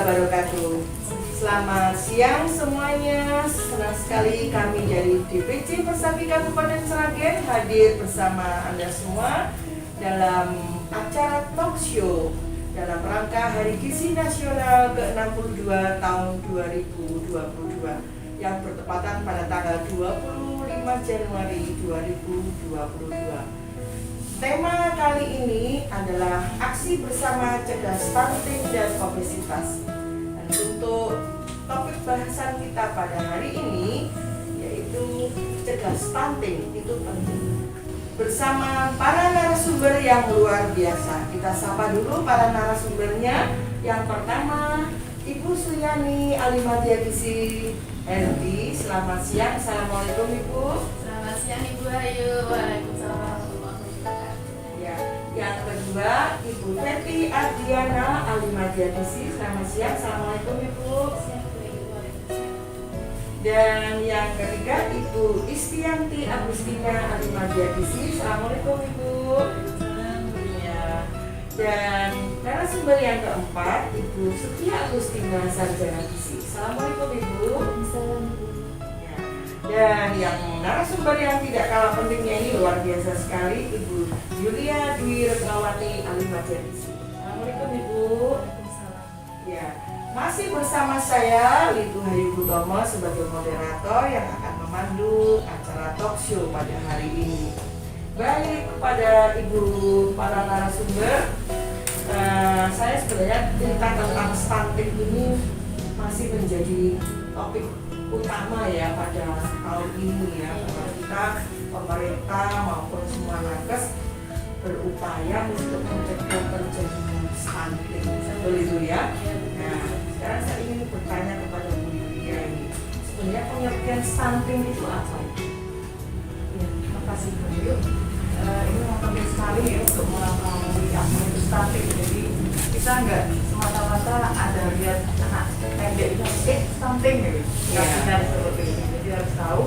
wabarakatuh. Selamat siang semuanya. Senang sekali kami dari DPC Persaki Kabupaten Sragen hadir bersama Anda semua dalam acara talk show dalam rangka Hari Gizi Nasional ke-62 tahun 2022 yang bertepatan pada tanggal 25 Januari 2022. Tema kali ini adalah aksi bersama cegah stunting dan obesitas. Dan untuk topik bahasan kita pada hari ini yaitu cegah stunting itu penting. Bersama para narasumber yang luar biasa. Kita sapa dulu para narasumbernya. Yang pertama Ibu Suyani Alimadya Gizi RD. Selamat siang. Assalamualaikum Ibu. Selamat siang Ibu Ayu. Waalaikumsalam. Yang kedua, Ibu Feti Ardiana Alimadya Gizi. Selamat siang. Assalamualaikum Ibu. Dan yang ketiga, Ibu Istianti Agustina Alimadya Gizi. Assalamualaikum Ibu. Ya. Dan narasumber yang keempat, Ibu Setia Agustina Sarjana Gizi. Assalamualaikum Ibu. Dan yang narasumber yang tidak kalah pentingnya ini luar biasa sekali, Ibu Yulia Dwi Retnawati Alimadya Gizi. Assalamualaikum Ibu. Ya, masih bersama saya Litu Hayu Butomo sebagai moderator yang akan memandu acara talk show pada hari ini. Baik kepada Ibu para narasumber, saya sebenarnya cerita tentang stunting ini masih menjadi topik utama ya pada tahun ini ya, karena kita pemerintah maupun semua nakes berupaya untuk mencegah terjadinya stunting, seperti itu ya. Nah, sekarang saya ingin bertanya kepada Bu Yulia ini, sebenarnya pengertian stunting itu apa? Ya, terima kasih Bu Yu. Ini memang penting sekali ya untuk mengetahui apa itu stunting. Jadi kita nggak semata-mata ada lihat anak pendek itu stunting gitu. Benar seperti itu. Jadi harus tahu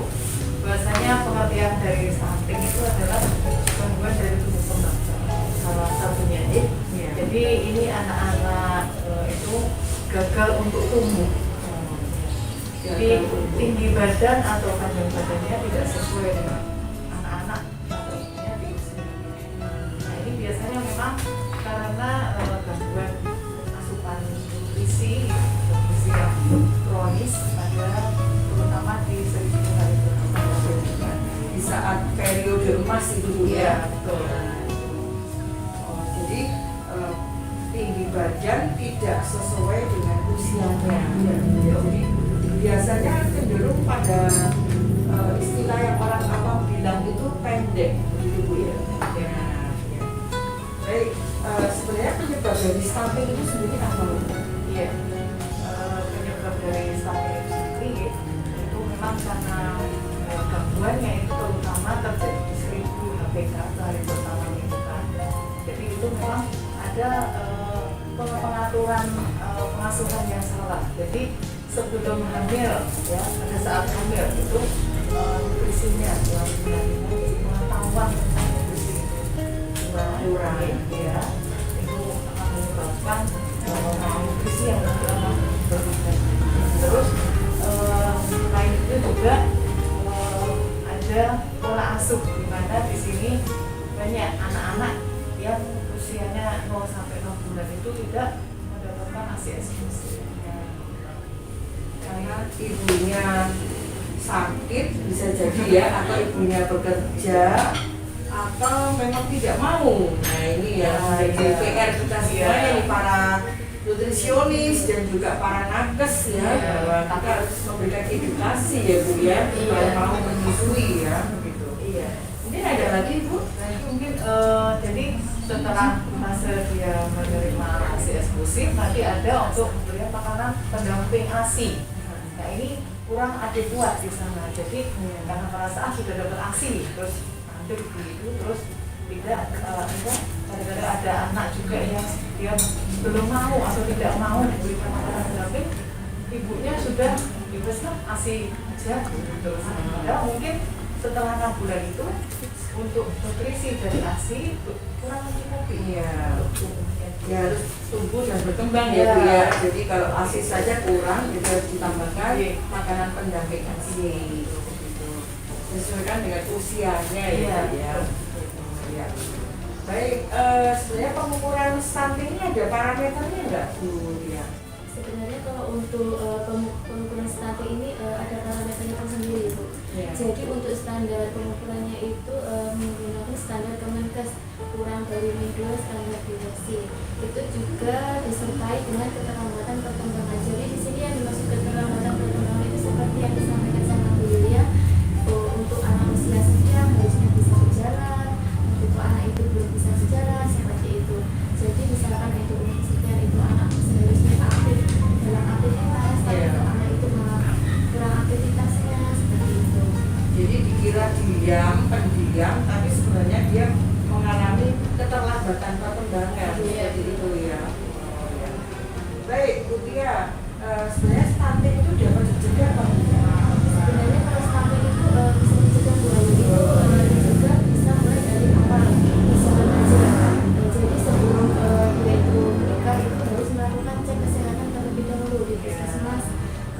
bahwasanya pengertian dari stunting itu adalah gangguan dari tumbuh kembang salah satunya ya. Jadi ini anak-anak itu gagal untuk tumbuh. Jadi tinggi badan atau panjang badannya tidak sesuai dengan anak-anak tentunya di usia. Nah ini biasanya memang karena gangguan asupan nutrisi yang kronis pada terutama di 1000 hari pertama Di saat periode emas itu Bu ya. Betul. Jadi tinggi badan tidak sesuai dengan usianya. Jadi biasanya cenderung pada istilah yang orang awam bilang itu pendek, begitu Bu ya. Baik, sebenarnya penyebab dari stunting itu sendiri apa Bu? Iya. Penyebab dari stunting itu sendiri itu memang karena gangguannya itu terutama terjadi di 1000 HPK atau hari pertama itu kan. Jadi itu memang ada pengaturan pengasuhan yang salah. Jadi sebelum hamil ya, pada saat hamil itu nutrisinya pengetahuan tentang nutrisi itu kurang ya, itu akan menyebabkan nutrisi yang kurang berlebihan. Terus selain itu juga ada pola asuh di mana di sini banyak anak-anak yang usianya 0 sampai 6 bulan itu tidak mendapatkan ASI eksklusif. Karena ibunya sakit bisa jadi ya, atau ibunya bekerja atau memang tidak mau. Nah ini ya jadi PR kita semua ini para nutrisionis dan juga para nakes ya, bahwa kita harus memberikan edukasi ya Bu ya, supaya mau menyusui ya begitu. Iya. Mungkin ada lagi Bu? Nah itu mungkin jadi setelah fase dia menerima ASI eksklusif, nanti ada untuk memberikan makanan pendamping ASI. Nah ini kurang adekuat di sana. Jadi karena perasaan sudah dapat ASI, terus nanti begitu terus tidak kadang-kadang ada anak juga yang dia belum mau atau tidak mau diberikan makanan pendamping, ibunya sudah dibesar ASI aja terus. Padahal mungkin setelah 6 bulan itu untuk nutrisi dari ASI kurang mencukupi. Iya. Tubuhnya. Ya harus tumbuh dan berkembang ya Iya. Bu ya. Jadi kalau ASI saja kurang, kita harus ditambahkan Iya. makanan pendamping ASI. Gitu. Sesuaikan dengan usianya Iya. ya. Ya. Baik, sebenarnya pengukuran stunting ini ada parameternya nggak Bu? Ya. Sebenarnya kalau untuk pengukuran stunting ini ada parameternya tersendiri Bu. Ya. Jadi untuk standar pengukurannya itu menggunakan standar Kemenkes kurang dari min 2 standar deviasi. Itu juga disertai dengan keterlambatan perkembangan. Jadi di sini yang dimaksud keterlambatan perkembangan itu seperti yang disampaikan sama Bu Yulia, untuk anak usia sekian harusnya bisa berjalan, untuk anak itu belum bisa berjalan seperti itu. Jadi misalkan itu umur sekian itu anak seharusnya aktif dalam aktivitas, tapi Iya. untuk anak itu malah kurang aktivitasnya seperti itu. Jadi dikira diam, pendiam, tapi sebenarnya dia mengalami keterlambatan perkembangan. Iya. Seperti itu ya. Oh, ya. Baik, Bu Tia, sebenarnya stunting itu dapat dicegah apa enggak? Sebenarnya kalau stunting itu bisa dicegah Bu Ayu, itu dicegah bisa mulai dari awal misalkan aja. Jadi sebelum dia itu menikah itu harus melakukan cek kesehatan terlebih dahulu di puskesmas.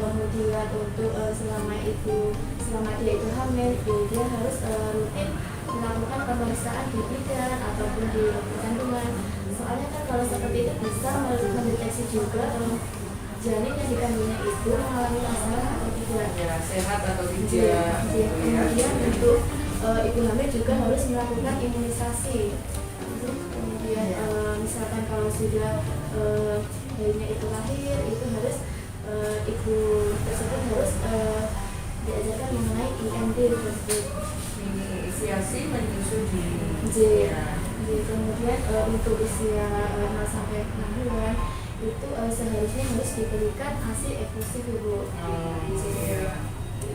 Kemudian untuk selama dia itu hamil, dia harus rutin melakukan pemeriksaan di bidan ataupun di kandungan. Soalnya kan kalau seperti itu bisa mendeteksi juga janin yang dikandungnya itu mengalami masalah atau tidak. Ya, sehat atau tidak? Iya. Gitu ya. Kemudian untuk ibu hamil juga harus melakukan imunisasi. Kemudian misalkan kalau sudah bayinya itu lahir, itu harus ibu tersebut harus diajarkan mengenai IMD tersebut. Inisiasi menyusui. J. Kemudian untuk usia 0 sampai 6 bulan itu seharusnya harus diberikan ASI eksklusif Ibu. Iya.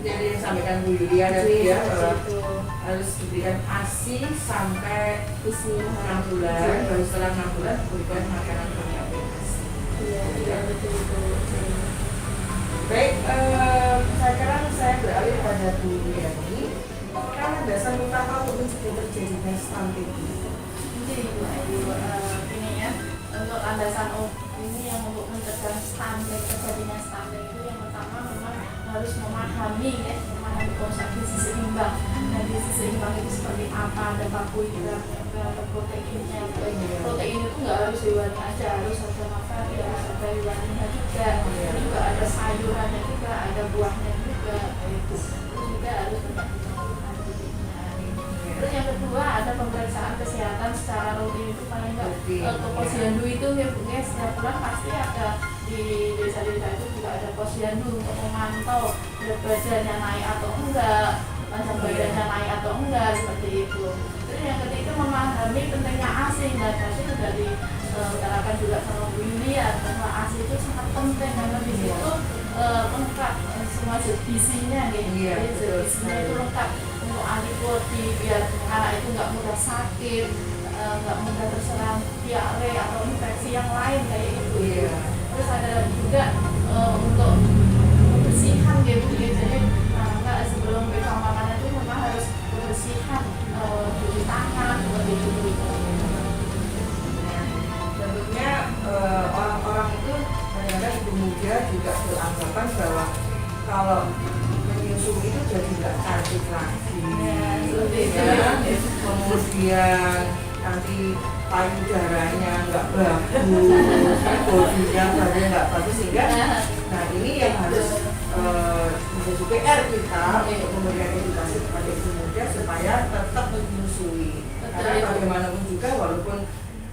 Jadi yang sampaikan Bu Yulia tadi ya, bahwa itu harus diberikan ASI sampai usia 6 bulan, baru setelah 6 bulan diberikan makanan pendamping ASI. Iya betul itu. Baik, sekarang saya beralih pada Bu Yani. Kan dasar utama untuk mencegah terjadinya stunting. Jadi Ibu Ayu, ini ya untuk landasan ini yang untuk mencegah stunting, terjadinya stunting itu yang pertama memang harus memahami konsep gizi seimbang. Dan gizi seimbang itu seperti apa, ada karbohidratnya, ada proteinnya. Protein itu nggak harus hewani aja, harus ada nafari, harus ada hewaninya juga. Terus juga ada sayurannya juga, ada buahnya juga. Terus juga harus banyak vitamin. Terus yang kedua ada pemeriksaan kesehatan secara rutin itu paling nggak ke posyandu itu ya Bu ya, setiap bulan pasti ada di desa-desa itu juga ada posyandu untuk memantau berat badannya naik atau enggak, panjang badannya naik atau enggak seperti itu. Terus yang ketiga memahami pentingnya ASI dan ASI sudah diutarakan juga sama Bu Yulia bahwa ASI itu sangat penting karena di situ lengkap semua zat gizinya gitu. Iya, Jadi zat gizinya itu lengkap untuk antibodi biar anak itu nggak mudah sakit, nggak mudah terserang diare atau infeksi yang lain kayak itu. Iya. Terus ada juga untuk kebersihan gitu. Jadi nggak sebelum pegang makanan itu memang harus kebersihan, cuci tangan seperti itu. Tentunya orang-orang itu kadang-kadang ibu muda juga beranggapan bahwa kalau menyusui itu jadi nggak cantik lagi, kemudian nanti payudaranya nggak bagus, bodinya badannya nggak bagus, sehingga nah ini yang harus menjadi PR kita untuk memberikan edukasi kepada ibu muda supaya tetap menyusui. Karena bagaimanapun juga walaupun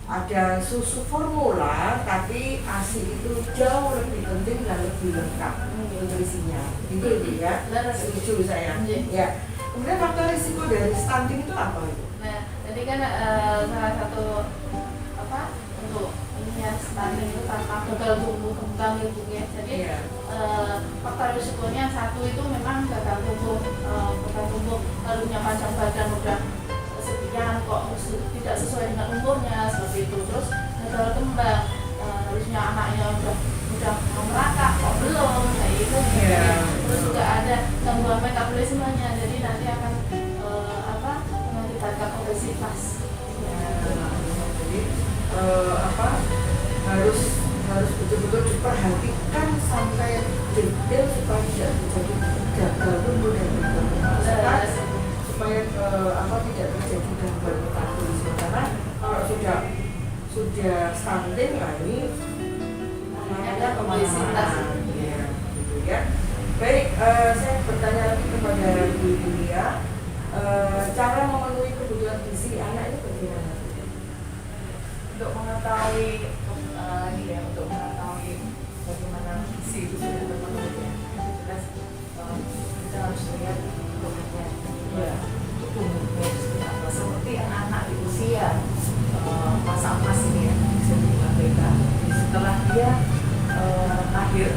ada susu formula, tapi ASI itu jauh lebih penting dan lebih lengkap nutrisinya. Itu ya, setuju saya. Ya. Kemudian faktor risiko dari stunting itu apa itu? Nah, jadi kan salah satu untuk ini ya stunting itu tanpa gagal tumbuh kembang ibu ya. Jadi faktor risikonya satu itu memang gagal tumbuh, lalunya panjang badan udah sekian kok tidak sesuai dengan umurnya seperti itu. Terus gagal kembang, harusnya anaknya udah merangkak kok belum kayak itu. Terus juga ada gangguan nggak boleh semuanya, jadi nanti akan mengakibatkan obesitas. Jadi harus betul-betul diperhatikan sampai detail supaya tidak terjadi gagal tumbuh dan berkembang. Supaya tidak terjadi gangguan metabolisme, karena kalau sudah stunting ini ada obesitas. Ya, gitu ya. Baik, saya bertanya lagi kepada Bu Yulia, cara memenuhi kebutuhan gizi anak ini bagaimana? Untuk mengetahui untuk mengetahui bagaimana gizi itu sudah terpenuhi ya, jelas kita harus lihat tubuhnya, tubuhnya seperti apa. Seperti anak di usia masa emas ini ya, bisa diabk. Setelah dia lahir,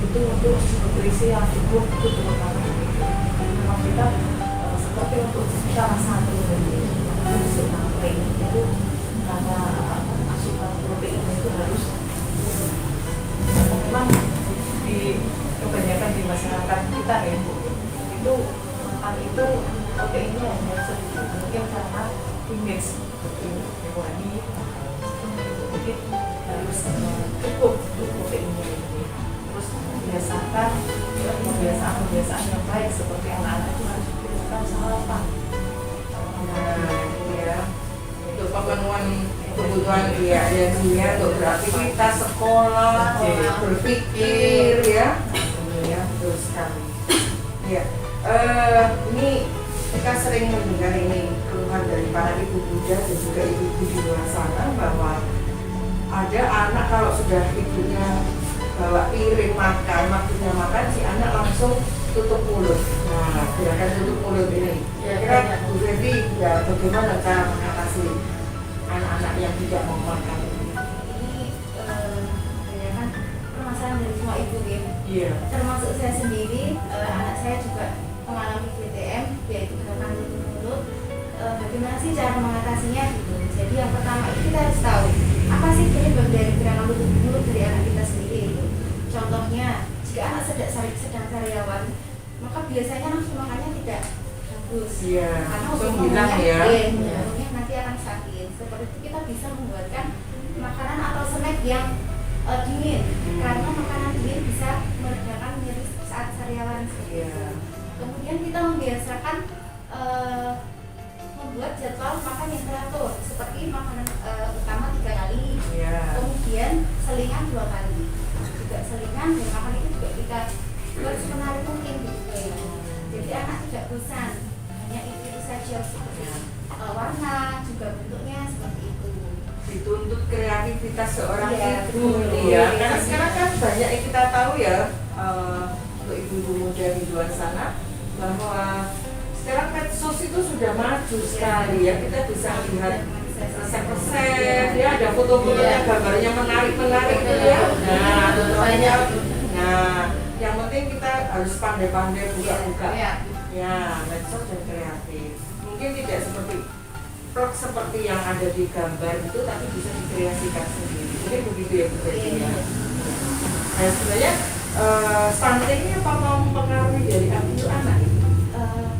itu untuk nutrisi yang cukup itu terutama memang kita seperti untuk salah satu dari asupan protein itu, karena asupan protein itu harus memang kebanyakan di masyarakat kita ya Bu, itu makan itu proteinnya hanya sedikit, mungkin karena image seperti hewani mungkin harus cukup untuk proteinnya ini. Terus membiasakan kebiasaan yang baik, seperti anak-anak itu harus dibiasakan sarapan. Untuk pemenuhan kebutuhan untuk beraktivitas sekolah, berpikir ya, betul sekali. Ya, ini kita sering mendengar ini keluhan dari para ibu muda dan juga ibu-ibu di luar sana bahwa ada anak kalau sudah ibunya bawa piring makan, waktunya makan, si anak langsung tutup mulut. Nah, gerakan tutup mulut ini kira-kira Bu Febi ya bagaimana cara mengatasi anak-anak yang tidak mau makan ini? Ini kan permasalahan dari semua ibu ya. Iya. Termasuk saya sendiri, anak saya juga mengalami GTM, yaitu gerakan tutup mulut. Bagaimana sih cara mengatasinya gitu? Jadi yang pertama itu kita harus tahu apa sih penyebab dari gerakan tutup mulut dari anak kita sendiri itu. Contohnya, jika anak sedang sariawan, maka biasanya nafsu makannya tidak bagus. Iya. Karena Langsung untuk bilang ya. ngomongnya nanti akan sakit. Seperti itu kita bisa membuatkan makanan atau snack yang dingin, karena makanan dingin bisa meredakan nyeri saat sariawan. Iya. Kemudian kita membiasakan membuat jadwal makan yang teratur, seperti makanan utama 3 kali, kemudian selingan 2 kali. Juga selingan dan makan itu juga kita buat semenarik mungkin gitu ya. Jadi anak tidak bosan, hanya itu saja, seperti warna juga bentuknya seperti itu. Dituntut kreativitas seorang Iya, ibu ya. Karena sekarang kan banyak yang kita tahu ya, untuk ibu-ibu muda di luar sana, bahwa sekarang medsos itu sudah maju sekali ya. Kita bisa lihat resep-resep, ya ada foto-fotonya, gambarnya menarik-menarik gitu ya. Nah, contohnya, yang penting kita harus pandai-pandai buka-buka. Ya, medsos dan kreatif. Mungkin tidak seperti yang ada di gambar itu, tapi bisa dikreasikan sendiri. Mungkin begitu ya Bu Febi ya. Nah, sebenarnya stunting ini apa mempengaruhi dari IQ anak itu?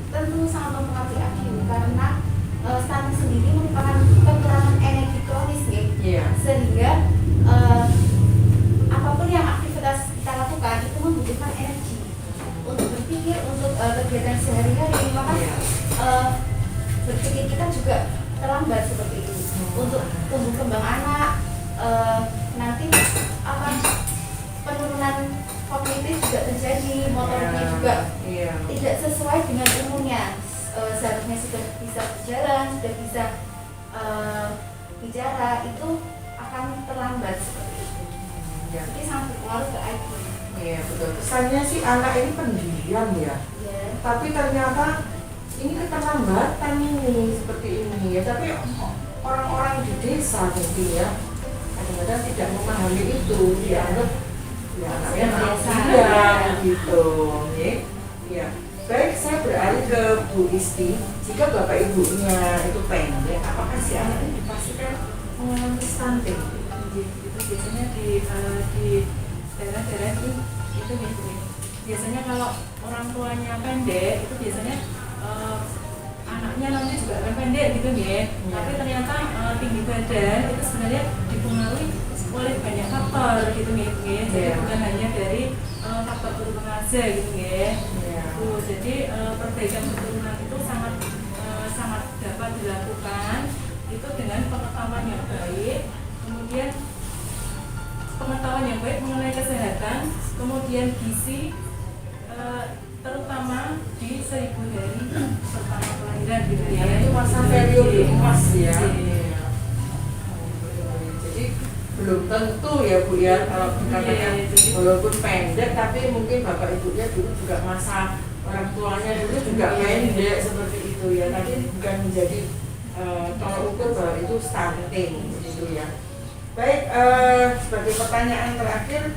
Tentu sangat mempengaruhi IQ, karena stunting sendiri merupakan kekurangan energi kronis ya. Iya. Sehingga apapun yang aktivitas kita lakukan itu membutuhkan energi untuk berpikir, untuk kegiatan sehari-hari. Maka berpikir kita juga terlambat seperti itu. Untuk tumbuh kembang anak nanti akan penurunan kognitif juga terjadi, motoriknya juga tidak sesuai dengan umurnya. Seharusnya sudah bisa berjalan, sudah bisa bicara, itu akan terlambat seperti itu. Jadi sangat berpengaruh ke IQ. Iya betul. Kesannya sih anak ini pendiam ya. Tapi ternyata ini keterlambatan ini seperti ini ya. Tapi orang-orang di desa mungkin ya kadang-kadang tidak memahami itu, dianggap ya anaknya biasa gitu. Ya. Baik, saya beralih ke Bu Isti. Jika bapak ibunya itu pendek, apakah si anak ini dipastikan mengalami stunting? Itu biasanya di daerah-daerah itu nih, di biasanya kalau orang tuanya pendek itu biasanya anaknya nanti juga akan pendek gitu ya. Tapi ternyata tinggi badan itu sebenarnya dipengaruhi oleh banyak faktor gitu ya. Jadi bukan hanya dari faktor keturunan aja gitu ya. Jadi perbaikan keturunan itu sangat dapat dilakukan itu dengan pengetahuan yang baik, kemudian pengetahuan yang baik mengenai kesehatan, kemudian gizi, terutama di 1000 hari pertama kelahiran gitu ya. Itu masa periode emas ya. Jadi belum tentu ya Bu ya kalau dikatakan walaupun pendek tapi mungkin bapak ibunya dulu juga masa orang tuanya dulu juga pendek seperti itu ya. Tapi bukan menjadi tolak ukur bahwa itu stunting gitu ya. Baik, sebagai pertanyaan terakhir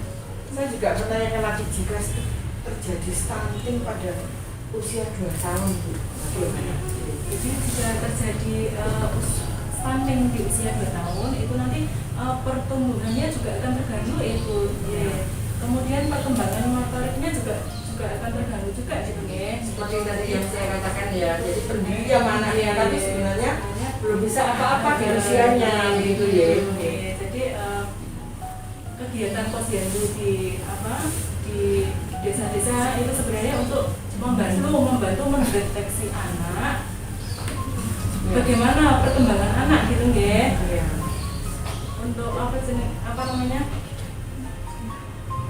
saya juga bertanyakan lagi jika terjadi stunting pada usia 2 tahun Bu, bagaimana? Jadi jika terjadi stunting di usia 2 tahun itu nanti pertumbuhannya juga akan terganggu itu. Kemudian perkembangan motoriknya juga akan terganggu juga gitu ya. Seperti tadi yang saya katakan ya, jadi pendirian anaknya tapi sebenarnya belum bisa apa-apa di usianya gitu ya. Jadi kegiatan posyandu di desa-desa itu sebenarnya untuk membantu mendeteksi anak bagaimana perkembangan anak gitu ya. Untuk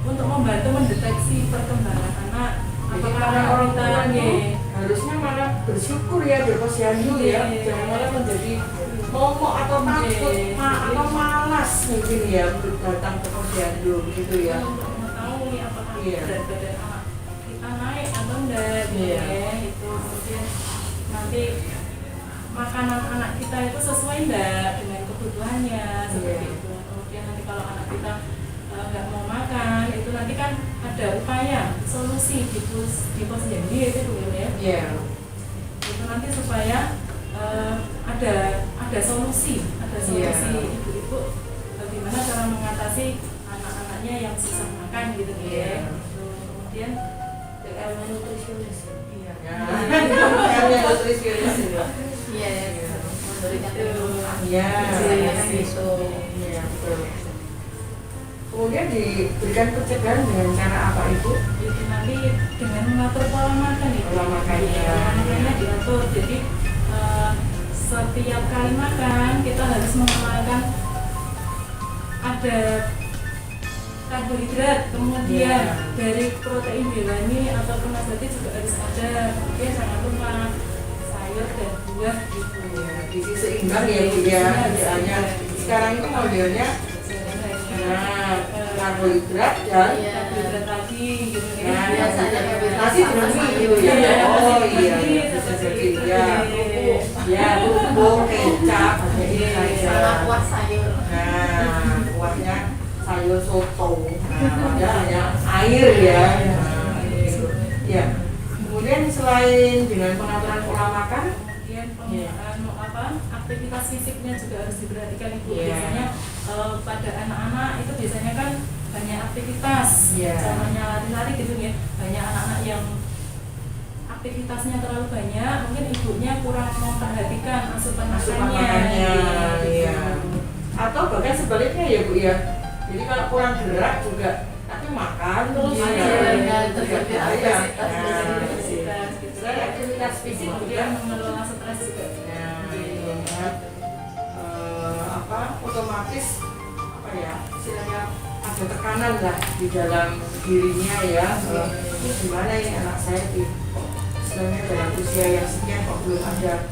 untuk membantu mendeteksi perkembangan anak. Apakah orang tua harusnya malah bersyukur ya berposyandu ya, jangan malah menjadi momok atau takut atau malas mungkin ya datang ke posyandu gitu ya. Untuk mengetahui apakah berat badan anak kita naik atau enggak gitu ya. Itu kemudian nanti makanan anak kita itu sesuai enggak dengan kebutuhannya seperti itu. Kemudian nanti kalau anak kita nggak mau makan itu nanti kan ada upaya solusi di posyandu itu dulu ya. Itu nanti supaya ada solusi ibu-ibu bagaimana cara mengatasi anak-anaknya yang susah makan gitu ya. Kemudian nutrisionis. nutrisionis Kemudian diberikan pencegahan dengan cara apa Ibu? Itu nanti dengan mengatur pola makan itu. Pola makannya. Makannya diatur. Jadi setiap kali makan kita harus mengeluarkan ada karbohidrat, kemudian dari protein hewani ataupun nabati juga harus ada. Kemudian jangan lupa sayur dan buah gitu. Gizi seimbang ya Bu ya. Misalnya sekarang itu modelnya karbohidrat dan karbohidrat tadi gitu nasi dengan gitu ya. Oh iya, bisa jadi ya bumbu kecap sama kuah sayur. Nah, kuahnya sayur soto. Ada hanya air ya. Ya. Kemudian selain dengan pengaturan pola makan, kemudian aktivitas fisiknya juga harus diperhatikan Ibu. Biasanya pada anak-anak itu biasanya kan banyak aktivitas, contohnya lari-lari gitu ya. Banyak anak-anak yang aktivitasnya terlalu banyak, mungkin ibunya kurang memperhatikan asupan makannya. Atau bahkan sebaliknya ya Bu ya. Jadi kalau kurang gerak juga tapi makan terus aktivitas fisik kemudian mengelola stres juga. Otomatis istilahnya ada tekanan lah di dalam dirinya ya. Gimana ini anak saya istilahnya dalam usia yang sekian kok belum ada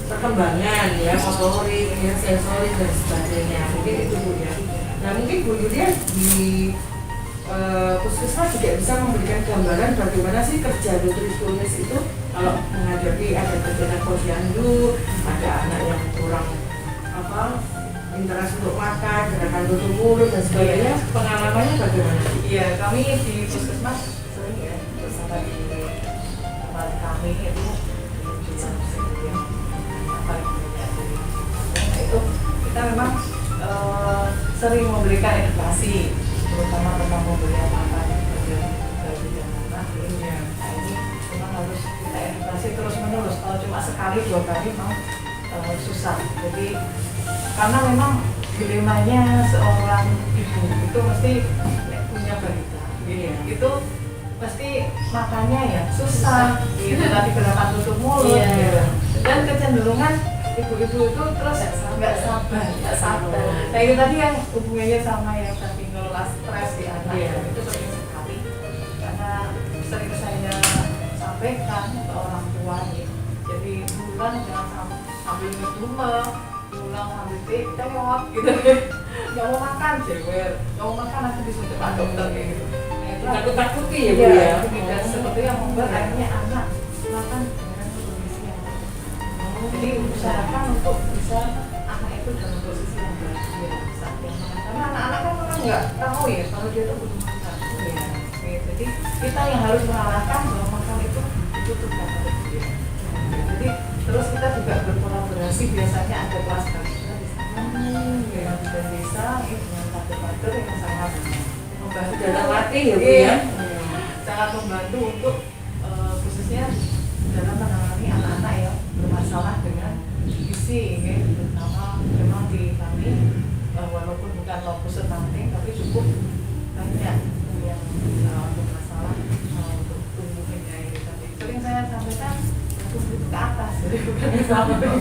perkembangan ya, motorik ya, sensorik dan sebagainya. Mungkin itu Bu ya. Nah mungkin Bu Yulia di puskesmas juga bisa memberikan gambaran bagaimana sih kerja nutrisionis itu kalau menghadapi ada kegiatan posyandu, ada anak yang kurang interest untuk makan, gerakan tutup mulut dan sebagainya. Pengalamannya bagaimana? Iya, kami di puskesmas sering ya bersama di tempat kami itu itu kita memang sering memberikan edukasi terutama tentang pemberian makan sekali 2 kali mau susah. Jadi karena memang dilemanya seorang ibu itu mesti punya balita, itu pasti makannya ya susah, gitu tadi gerakan tutup mulut, gitu. Dan kecenderungan ibu-ibu itu terus nggak sabar. Nah itu tadi yang hubungannya sama yang tadi ngelola stres di anak, itu penting sekali. Karena sering saya sampaikan ke orang tua nih, jadi bulan jangan sambil ngedumel, pulang sambil tewak gitu, nggak mau makan jewer, nggak mau makan nanti disuntik Pak Dokter kayak gitu. Takut-takuti ya Bu ya? Tidak seperti yang membuat akhirnya anak makan dengan kondisi yang jadi usahakan untuk bisa anak itu dalam posisi yang bahagia saat dia makan. Karena anak-anak kan memang nggak tahu ya kalau dia tuh butuh makan. Jadi kita yang harus mengarahkan bahwa makan itu tugas dia. Jadi terus kita juga berkolaborasi, biasanya ada kelas kita di sana dengan bidan desa dengan kader-kader yang sangat membantu dalam latih ya Bu ya? Sangat membantu untuk khususnya dalam menangani anak-anak yang bermasalah dengan gizi, terutama memang di kami walaupun bukan lokus stunting tapi cukup banyak yang bermasalah untuk tumbuhnya ini. Tapi sering saya sampaikan tumbuh itu ke atas, jadi bukan ke samping.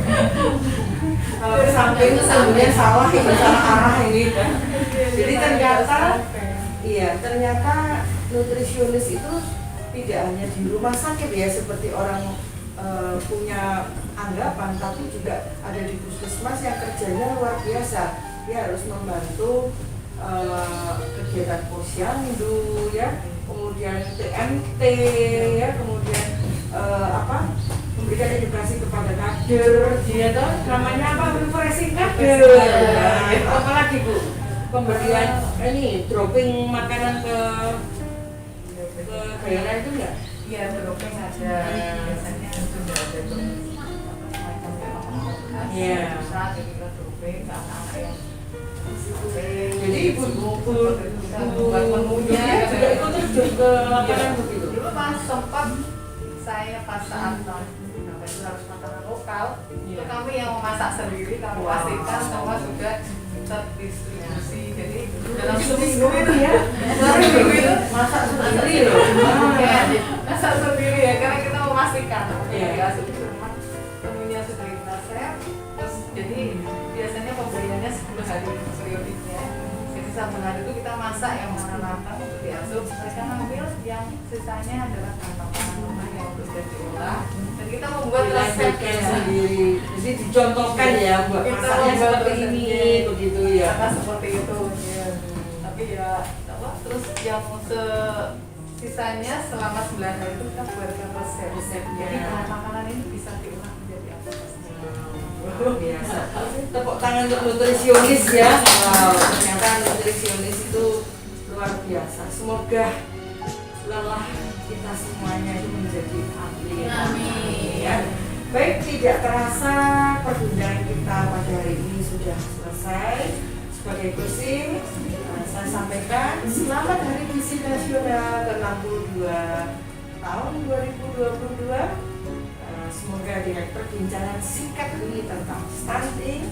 Kalau ke samping itu sebenarnya salah, ini salah arah ini. Jadi ternyata nutrisionis itu tidak hanya di rumah sakit ya seperti orang punya anggapan, tapi juga ada di puskesmas yang kerjanya luar biasa. Dia harus membantu kegiatan posyandu ya, kemudian TMT ya, kemudian memberikan edukasi kepada kader, dia tuh namanya apa, refreshing kader. Nah, apalagi Bu, pemberian ini dropping makanan ke daerah itu enggak? Iya, dropping ada, biasanya sudah ada semacam makanan besar, jadi kita dropping ke anak-anak yang jadi ibu-ibu buat menunya juga ikut terjun ke lapangan begitu. Dulu pas sempat saya pas saat itu harus makanan lokal, itu kami yang memasak sendiri, kami pastikan semua sudah terdistribusi. Jadi dalam seminggu itu ya, seminggu itu masak sendiri loh. masak sendiri ya, karena kita memastikan asup itu memang menunya sudah kita share. Terus jadi biasanya pemberiannya 10 hari periodiknya. Jadi 1 hari itu kita masak yang mana matang untuk diasup. Mereka ngambil yang sisanya adalah makanan rumah yang sudah diolah. Dan kita membuat resepnya sendiri. Jadi dicontohkan ya buat masaknya seperti ini, begitu ya. Karena seperti itu. Tapi ya terus yang sisanya selama 9 hari itu kita buatkan resep-resepnya. Jadi makanan ini bisa diolah menjadi apa saja. Luar biasa. Tepuk tangan untuk nutrisionis ya. Wow, ternyata nutrisionis itu luar biasa. Semoga lelah kita semuanya itu menjadi ahli. Amin. Ya. Baik, tidak terasa perbincangan kita pada hari ini sudah selesai. Sebagai closing, saya sampaikan selamat Hari Gizi Nasional ke-62 tahun 2022. Semoga dengan perbincangan singkat ini tentang stunting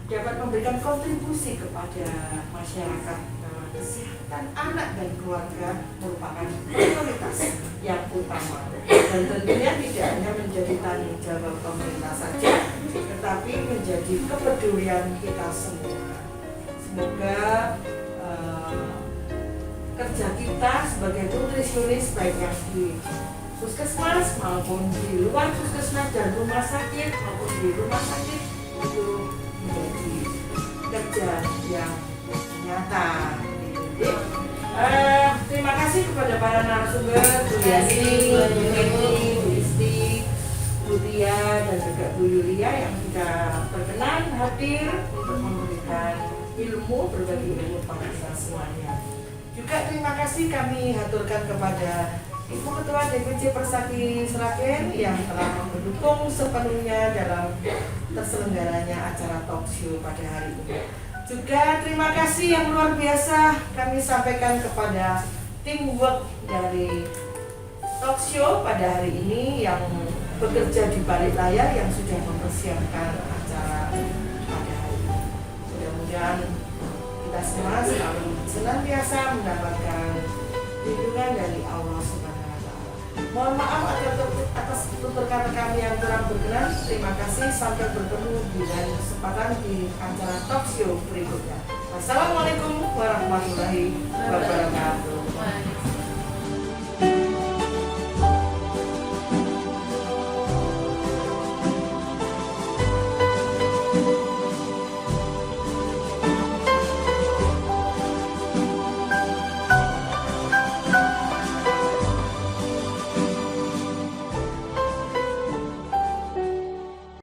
dapat memberikan kontribusi kepada masyarakat bahwa kesehatan anak dan keluarga merupakan prioritas yang utama, dan tentunya tidak hanya menjadi tanggung jawab pemerintah saja, tetapi menjadi kepedulian kita semua. Semoga kerja kita sebagai nutrisionis baik yang di puskesmas maupun di luar puskesmas dan rumah sakit maupun di rumah sakit itu menjadi kerja yang nyata. Terima kasih kepada para narasumber, Bu Yani, Bu Heni, Bu Isti, Bu Tia, dan juga Bu Yulia yang sudah berkenan hadir untuk memberikan ilmu, berbagi ilmu kepada kita semuanya. Juga terima kasih kami haturkan kepada Ibu Ketua DPC Persaki Sragen yang telah mendukung sepenuhnya dalam terselenggaranya acara talk show pada hari ini. Juga terima kasih yang luar biasa kami sampaikan kepada teamwork dari talk show pada hari ini yang bekerja di balik layar yang sudah mempersiapkan acara pada hari ini. Mudah-mudahan kita semua selalu senantiasa mendapatkan lindungan dari Allah Subhanahu wa Ta'ala. Mohon maaf atas tutur kata kami yang kurang berkenan. Terima kasih, sampai bertemu di lain kesempatan di acara talk show berikutnya. Wassalamualaikum warahmatullahi wabarakatuh. Waalaikumsalam.